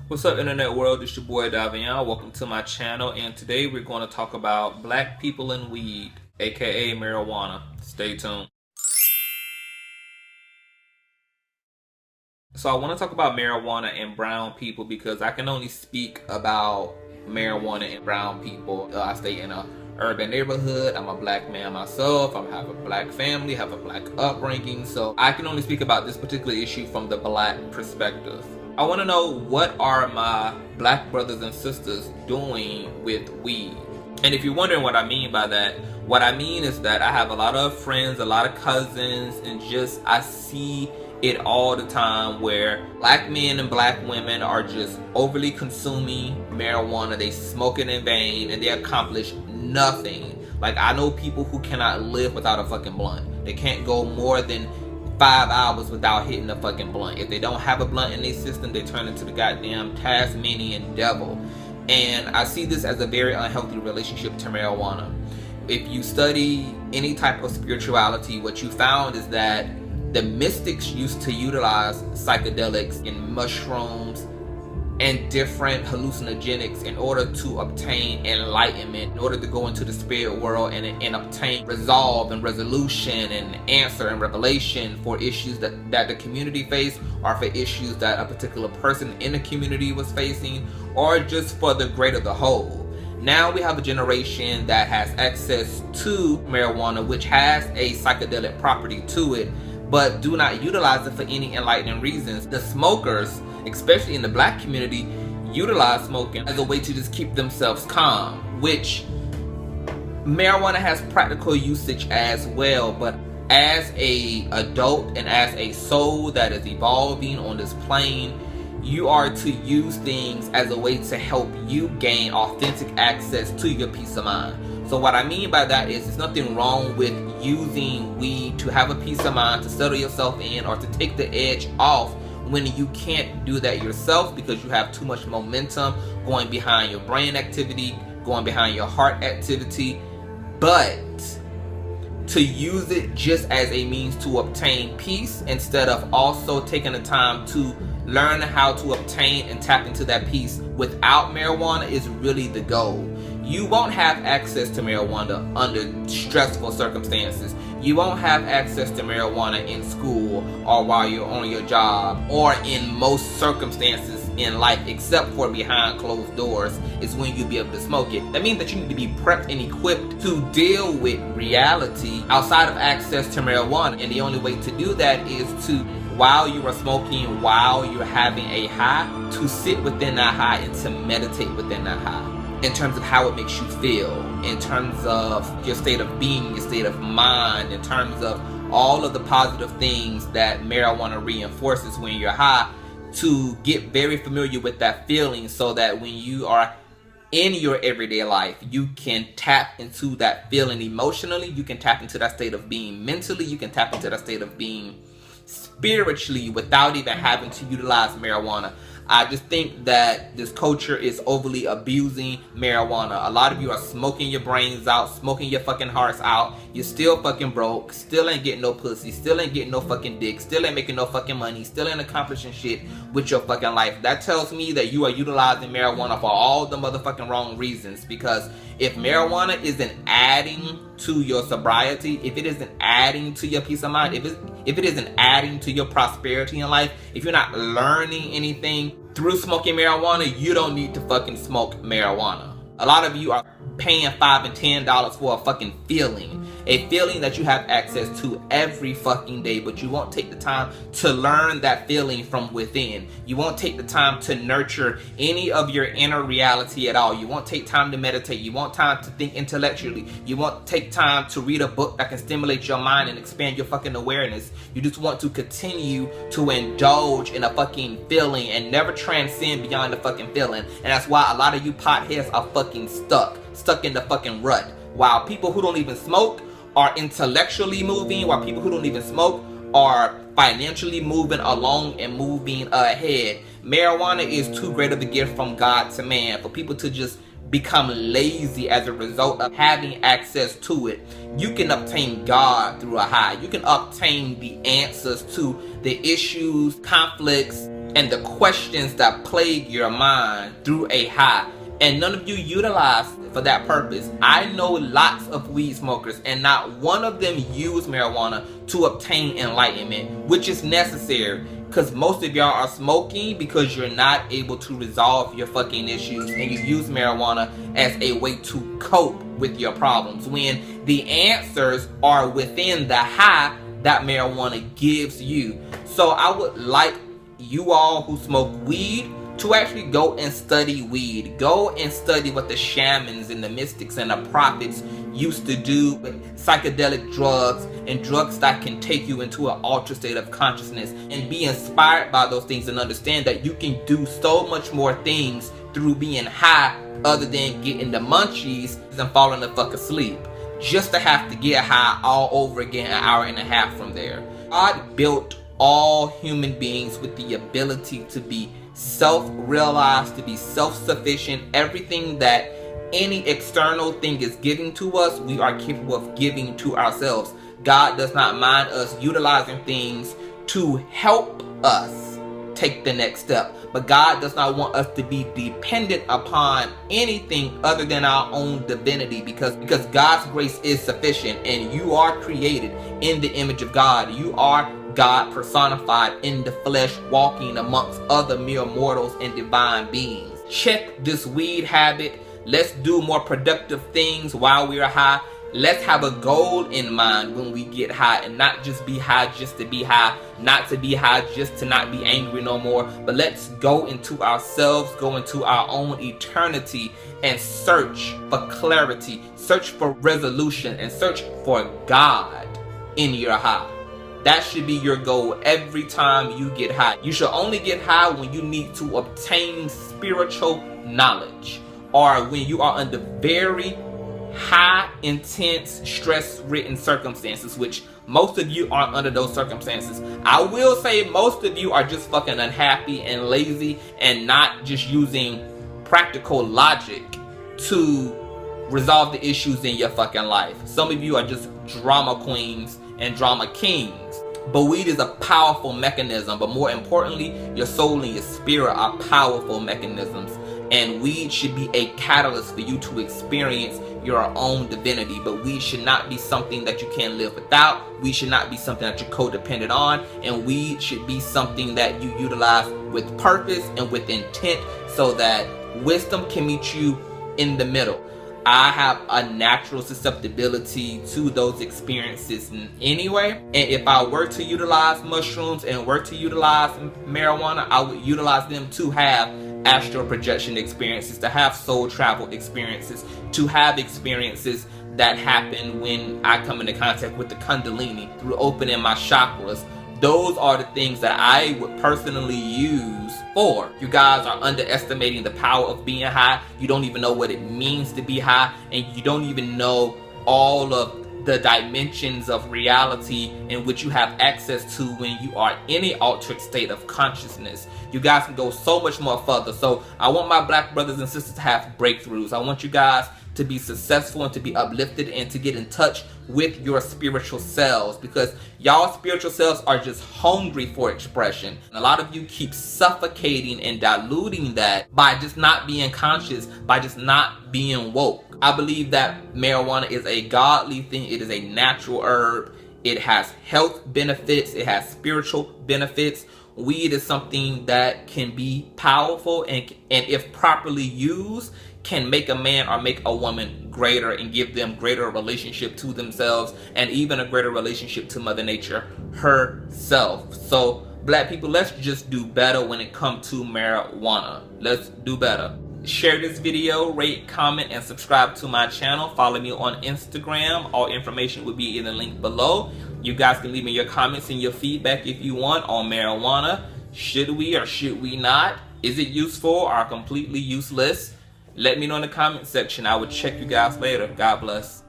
What's up, internet world? It's your boy Davion. Welcome to my channel, and today we're going to talk about black people and weed, aka marijuana. Stay tuned. So I want to talk about marijuana and brown people because I can only speak about marijuana and brown people. I stay in a urban neighborhood. I'm a black man myself. I have a black family, have a black upbringing, so I can only speak about this particular issue from the black perspective. I want to know, what are my black brothers and sisters doing with weed? And if you're wondering what I mean by that, what I mean is that I have a lot of friends, a lot of cousins, and just I see it all the time where black men and black women are just overly consuming marijuana. They smoke it in vain and they accomplish nothing. Like, I know people who cannot live without a fucking blunt. They can't go more than 5 hours without hitting a fucking blunt. If they don't have a blunt in their system, they turn into the goddamn Tasmanian devil. And I see this as a very unhealthy relationship to marijuana. If you study any type of spirituality, what you found is that the mystics used to utilize psychedelics and mushrooms and different hallucinogenics in order to obtain enlightenment, in order to go into the spirit world and obtain resolve and resolution and answer and revelation for issues that the community faced, or for issues that a particular person in the community was facing, or just for the greater of the whole. Now we have a generation that has access to marijuana, which has a psychedelic property to it, but do not utilize it for any enlightening reasons. The smokers, especially in the black community, utilize smoking as a way to just keep themselves calm, which marijuana has practical usage as well. But as a adult and as a soul that is evolving on this plane, you are to use things as a way to help you gain authentic access to your peace of mind. So what I mean by that is, there's nothing wrong with using weed to have a peace of mind, to settle yourself in, or to take the edge off when you can't do that yourself because you have too much momentum going behind your brain activity, going behind your heart activity. But to use it just as a means to obtain peace, instead of also taking the time to learn how to obtain and tap into that peace without marijuana, is really the goal. You won't have access to marijuana under stressful circumstances. You won't have access to marijuana in school or while you're on your job, or in most circumstances in life, except for behind closed doors is when you'll be able to smoke it. That means that you need to be prepped and equipped to deal with reality outside of access to marijuana. And the only way to do that is to, while you are smoking, while you're having a high, to sit within that high and to meditate within that high, in terms of how it makes you feel, in terms of your state of being, your state of mind, in terms of all of the positive things that marijuana reinforces when you're high, to get very familiar with that feeling, so that when you are in your everyday life, you can tap into that feeling emotionally, you can tap into that state of being mentally, you can tap into that state of being spiritually without even having to utilize marijuana. I just think that this culture is overly abusing marijuana. A lot of you are smoking your brains out, smoking your fucking hearts out. You're still fucking broke, still ain't getting no pussy, still ain't getting no fucking dick, still ain't making no fucking money, still ain't accomplishing shit with your fucking life. That tells me that you are utilizing marijuana for all the motherfucking wrong reasons. Because if marijuana isn't adding to your sobriety, if it isn't adding to your peace of mind, if it isn't adding to your prosperity in life, if you're not learning anything through smoking marijuana, you don't need to fucking smoke marijuana. A lot of you are paying $5 and $10 for a fucking feeling. A feeling that you have access to every fucking day, but you won't take the time to learn that feeling from within. You won't take the time to nurture any of your inner reality at all. You won't take time to meditate. You won't time to think intellectually. You won't take time to read a book that can stimulate your mind and expand your fucking awareness. You just want to continue to indulge in a fucking feeling and never transcend beyond the fucking feeling. And that's why a lot of you potheads are fucking stuck in the fucking rut. While people who don't even smoke are intellectually moving, while people who don't even smoke are financially moving along and moving ahead. Marijuana is too great of a gift from God to man for people to just become lazy as a result of having access to it. You can obtain God through a high. You can obtain the answers to the issues, conflicts, and the questions that plague your mind through a high, and none of you utilize it for that purpose. I know lots of weed smokers, and not one of them use marijuana to obtain enlightenment, which is necessary, because most of y'all are smoking because you're not able to resolve your fucking issues, and you use marijuana as a way to cope with your problems, when the answers are within the high that marijuana gives you. So I would like you all who smoke weed to actually go and study weed. Go and study what the shamans and the mystics and the prophets used to do with psychedelic drugs and drugs that can take you into an altered state of consciousness, and be inspired by those things and understand that you can do so much more things through being high other than getting the munchies and falling the fuck asleep, just to have to get high all over again an hour and a half from there. God built all human beings with the ability to be self-realized, to be self-sufficient. Everything that any external thing is giving to us, we are capable of giving to ourselves. God does not mind us utilizing things to help us take the next step, but God does not want us to be dependent upon anything other than our own divinity, because God's grace is sufficient, and you are created in the image of God. You are God personified in the flesh, walking amongst other mere mortals and divine beings. Check this weed habit. Let's do more productive things while we are high. Let's have a goal in mind when we get high, and not just be high just to be high, not to be high just to not be angry no more, but let's go into ourselves, go into our own eternity, and search for clarity, search for resolution, and search for God in your high. That should be your goal every time you get high. You should only get high when you need to obtain spiritual knowledge, or when you are under very high, intense, stress-ridden circumstances, which most of you aren't under those circumstances. I will say most of you are just fucking unhappy and lazy and not just using practical logic to resolve the issues in your fucking life. Some of you are just drama queens and drama kings. But weed is a powerful mechanism, but more importantly, your soul and your spirit are powerful mechanisms. And weed should be a catalyst for you to experience your own divinity. But weed should not be something that you can't live without. Weed should not be something that you're codependent on. And weed should be something that you utilize with purpose and with intent, so that wisdom can meet you in the middle. I have a natural susceptibility to those experiences anyway. And if I were to utilize mushrooms and were to utilize marijuana, I would utilize them to have astral projection experiences, to have soul travel experiences, to have experiences that happen when I come into contact with the Kundalini through opening my chakras. Those are the things that I would personally use for. You guys are underestimating the power of being high. You don't even know what it means to be high, and you don't even know all of the dimensions of reality in which you have access to when you are in an altered state of consciousness. You guys can go so much more further. So I want my black brothers and sisters to have breakthroughs. I want you guys to be successful and to be uplifted and to get in touch with your spiritual selves, because y'all spiritual selves are just hungry for expression. And a lot of you keep suffocating and diluting that by just not being conscious, by just not being woke. I believe that marijuana is a godly thing. It is a natural herb. It has health benefits. It has spiritual benefits. Weed is something that can be powerful, and if properly used, can make a man or make a woman greater and give them greater relationship to themselves, and even a greater relationship to Mother Nature herself. So black people, let's just do better when it comes to marijuana. Let's do better. Share this video, rate, comment, and subscribe to my channel. Follow me on Instagram. All information will be in the link below. You guys can leave me your comments and your feedback if you want on marijuana. Should we or should we not? Is it useful or completely useless? Let me know in the comment section. I will check you guys later. God bless.